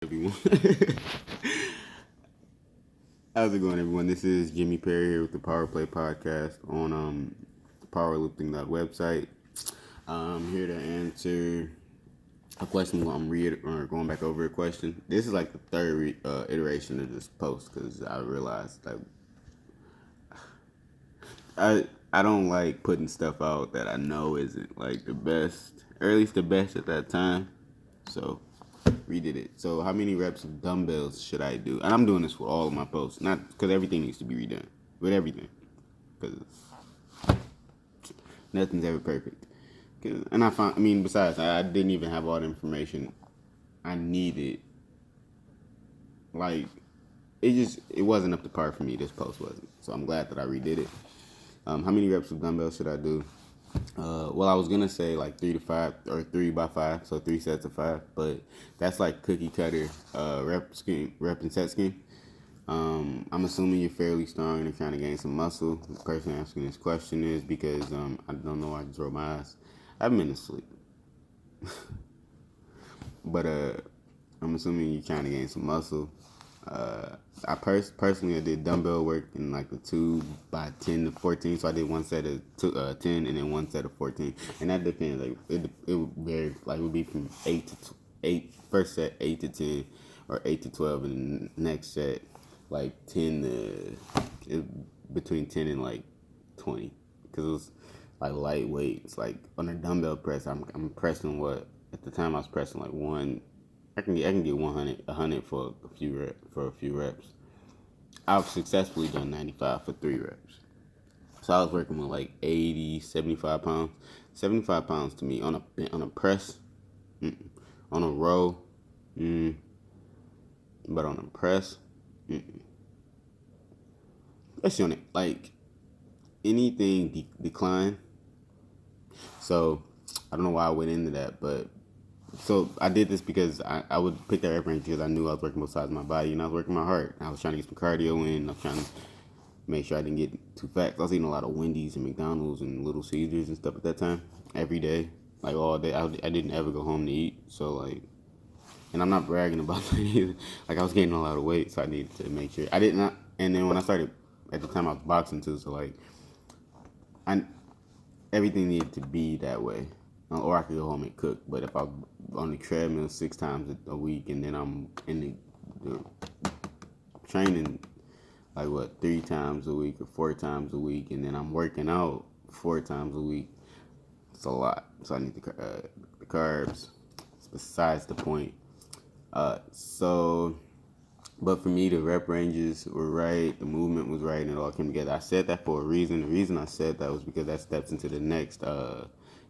Everyone. How's it going, everyone? This is Jimmy Perry here with the PowerPlay podcast on powerlifting website. I'm here to answer a question. Going back over a question. This is like the third iteration of this post because I realized I don't like putting stuff out that I know isn't like the best, or at least the best at that time. So redid it. So how many reps of dumbbells should I do? And I'm doing this for all of my posts, not because everything needs to be redone, with everything, because nothing's ever perfect. And besides, I didn't even have all the information I needed. Like, it wasn't up to par for me. This post wasn't. So I'm glad that I redid it. How many reps of dumbbells should I do? Well, I was gonna say like 3 to 5 or 3 by 5, so 3 sets of 5, but that's like cookie cutter rep and set scheme. I'm assuming you're fairly strong and you're trying to gain some muscle. The person asking this question is because I don't know why I just rolled my eyes. I've been asleep, but I'm assuming you're trying to gain some muscle. I personally I did dumbbell work in like the 2 by 10 to 14, so I did one set of 10 and then one set of 14, and that depends. Like it would vary. Like it would be from 8 to 8. First set 8 to 10, or 8 to 12, and the next set like 10 to between 10 and like 20, because it was like lightweight. It's like on a dumbbell press. I'm pressing what at the time I was pressing like one. I can get 100 for a few reps. I've successfully done 95 for 3 reps. So I was working with like 80, 75 pounds. 75 pounds to me on a press, on a row, but on a press, especially on it, like anything decline. So I don't know why I went into that, but so I did this because I would pick that rep range because I knew I was working both sides of my body, and I was working my heart. I was trying to get some cardio in. I was trying to make sure I didn't get too fat. I was eating a lot of Wendy's and McDonald's and Little Caesars and stuff at that time, every day, like all day. I didn't ever go home to eat. So like, and I'm not bragging about that either. Like I was gaining a lot of weight, so I needed to make sure I did not. And then when I started, at the time I was boxing too, so like, I everything needed to be that way. Or I could go home and cook. But if I'm on the treadmill 6 times a week, and then I'm in the training like 3 times a week or 4 times a week, and then I'm working out 4 times a week, it's a lot. So I need the carbs. It's besides the point. But for me, the rep ranges were right, the movement was right, and it all came together. I said that for a reason. The reason I said that was because that steps into the next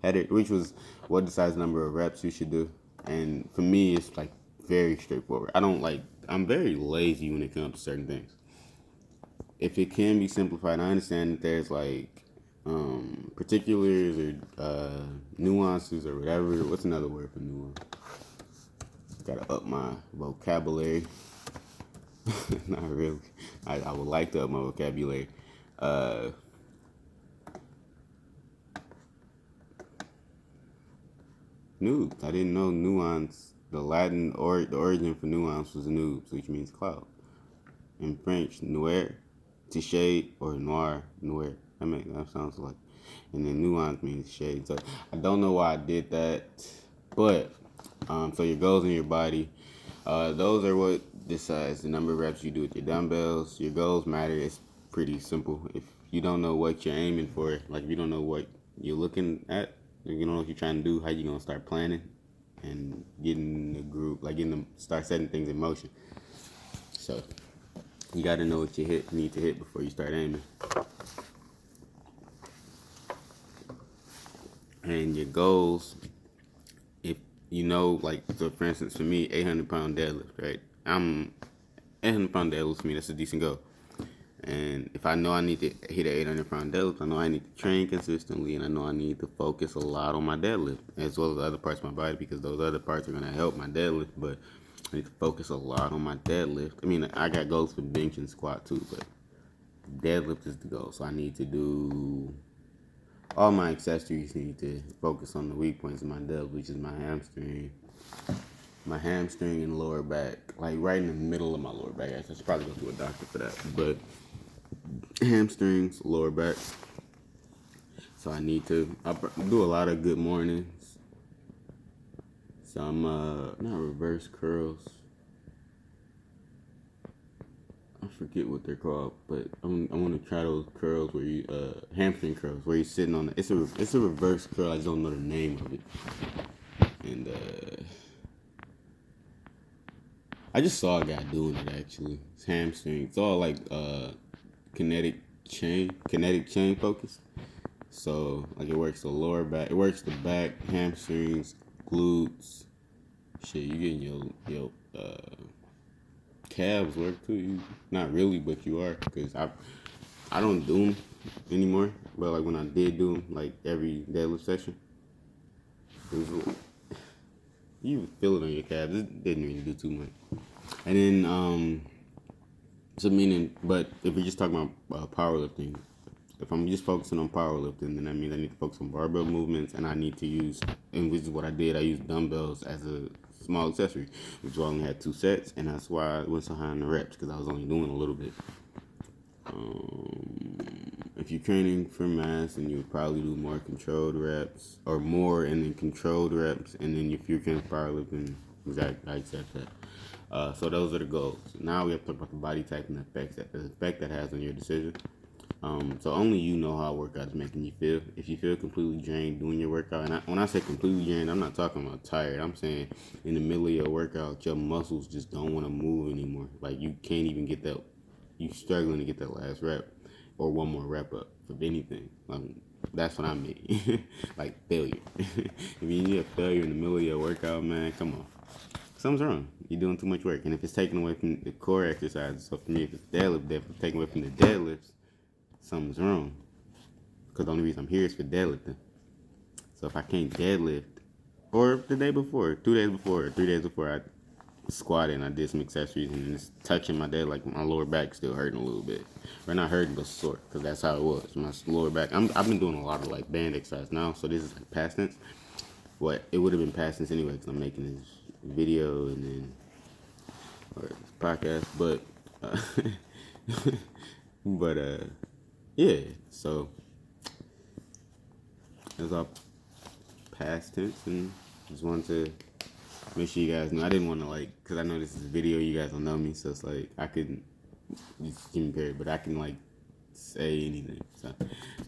header, which was what decides the number of reps you should do. And for me, it's like very straightforward. I'm very lazy when it comes to certain things. If it can be simplified, I understand that there's like particulars or nuances or whatever. What's another word for nuance? Gotta up my vocabulary. Not really. I would like to up my vocabulary. Noobs. I didn't know nuance. The Latin or the origin for nuance was noobs, which means cloud. In French, noir, to shade, or noir, noir. That sounds like. And then nuance means shade. So I don't know why I did that, but so your goals in your body, those are what decides the number of reps you do with your dumbbells. Your goals matter. It's pretty simple. If you don't know what you're aiming for, like if you don't know what you're looking at, if you don't know what you're trying to do, how you gonna start planning and getting the group, like start setting things in motion. So you got to know what you need to hit before you start aiming. And your goals, if you know, like, so for instance, for me, 800-pound deadlift, right? 800-pound deadlift for me, that's a decent goal. And if I know I need to hit an 800-pound deadlift, I know I need to train consistently, and I know I need to focus a lot on my deadlift, as well as other parts of my body, because those other parts are going to help my deadlift, but I need to focus a lot on my deadlift. I mean, I got goals for bench and squat too, but deadlift is the goal. So I need to do all my accessories need to focus on the weak points of my deadlift, which is my hamstring, my hamstring and lower back, like right in the middle of my lower back. I should probably go to a doctor for that, but hamstrings, lower back. So I do a lot of good mornings. So I'm not reverse curls. I forget what they're called, but I want to try those curls where you hamstring curls where you're sitting on it's a reverse curl. I just don't know the name of it. And I just saw a guy doing it actually. It's hamstring. It's all like kinetic chain focus. So like it works the lower back, it works the back, hamstrings, glutes. Shit, you getting your calves work too. You, not really, but you are, because I don't do them anymore. But like when I did do them, like every deadlift session, it was, you feel it on your calves. It didn't really do too much. And then but if we're just talking about powerlifting, if I'm just focusing on powerlifting, then that means I need to focus on barbell movements, and I need to use, and which is what I did. I used dumbbells as a small accessory, which I only had 2 sets, and that's why I went so high in the reps, because I was only doing a little bit. If you're training for mass, then you would probably do more controlled reps, or more and then controlled reps, and then if you're training powerlifting, exactly, I accept that. So those are the goals. Now we have to talk about the body type and the effect that has on your decision. So only you know how a workout is making you feel. If you feel completely drained doing your workout, and when I say completely drained, I'm not talking about tired. I'm saying in the middle of your workout, your muscles just don't want to move anymore. Like you can't even get that. You struggling to get that last rep or one more rep up for anything. That's what I mean. Like failure. If you need a failure in the middle of your workout, man, come on. Something's wrong. You're doing too much work. And if it's taken away from the core exercises, so for me, if it's deadlift, if it's taken away from the deadlifts, something's wrong. Because the only reason I'm here is for deadlifting. So if I can't deadlift, or the day before, 2 days before, or 3 days before, I squatted and I did some accessories, and it's touching my dead, like my lower back still hurting a little bit. Or not hurting, but sore, because that's how it was. My lower back, I've been doing a lot of like band exercise now, so this is like past tense. What it would have been past tense anyway, because I'm making this video and then or this podcast, but yeah, so it's all past tense, and just wanted to make sure you guys know. I didn't want to because I know this is a video, you guys don't know me, so it's like I couldn't just give me period, but I can like say anything. So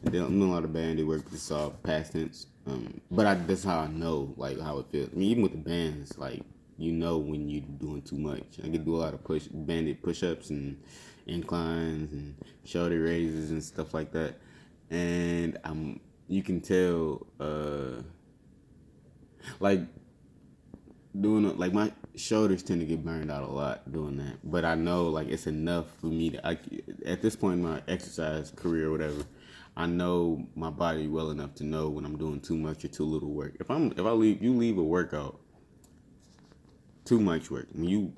I'm doing a lot of banded work. This is all past tense, but that's how I know like how it feels. I mean, even with the bands, like you know when you're doing too much. I can do a lot of banded push-ups and inclines and shoulder raises and stuff like that, and you can tell like doing it, like my shoulders tend to get burned out a lot doing that, but I know like it's enough for me to at this point in my exercise career or whatever, I know my body well enough to know when I'm doing too much or too little work. If you leave a workout too much work, when you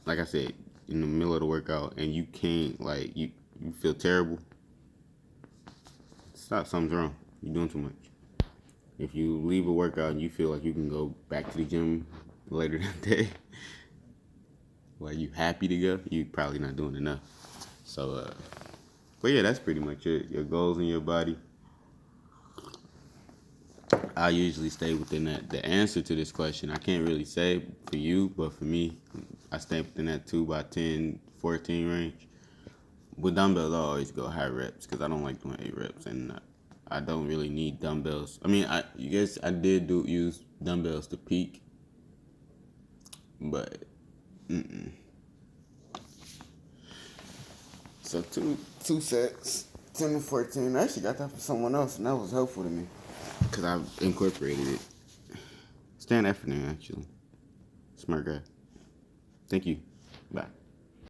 like I said, in the middle of the workout and you can't like you feel terrible, stop. Something's wrong. You're doing too much. If you leave a workout and you feel like you can go back to the gym later that day, like you happy to go, you probably not doing enough. So but yeah, that's pretty much it. Your goals in your body, I usually stay within that. The answer to this question, I can't really say for you, but for me, I stay within that 2 by 10, 14 range. With dumbbells, I always go high reps because I don't like doing 8 reps, and I don't really need dumbbells. I mean, I guess I did use dumbbells to peak, but So two sets, 10 to 14. I actually got that from someone else, and that was helpful to me because I incorporated it. Stan Effernan, actually. Smart guy. Thank you. Bye.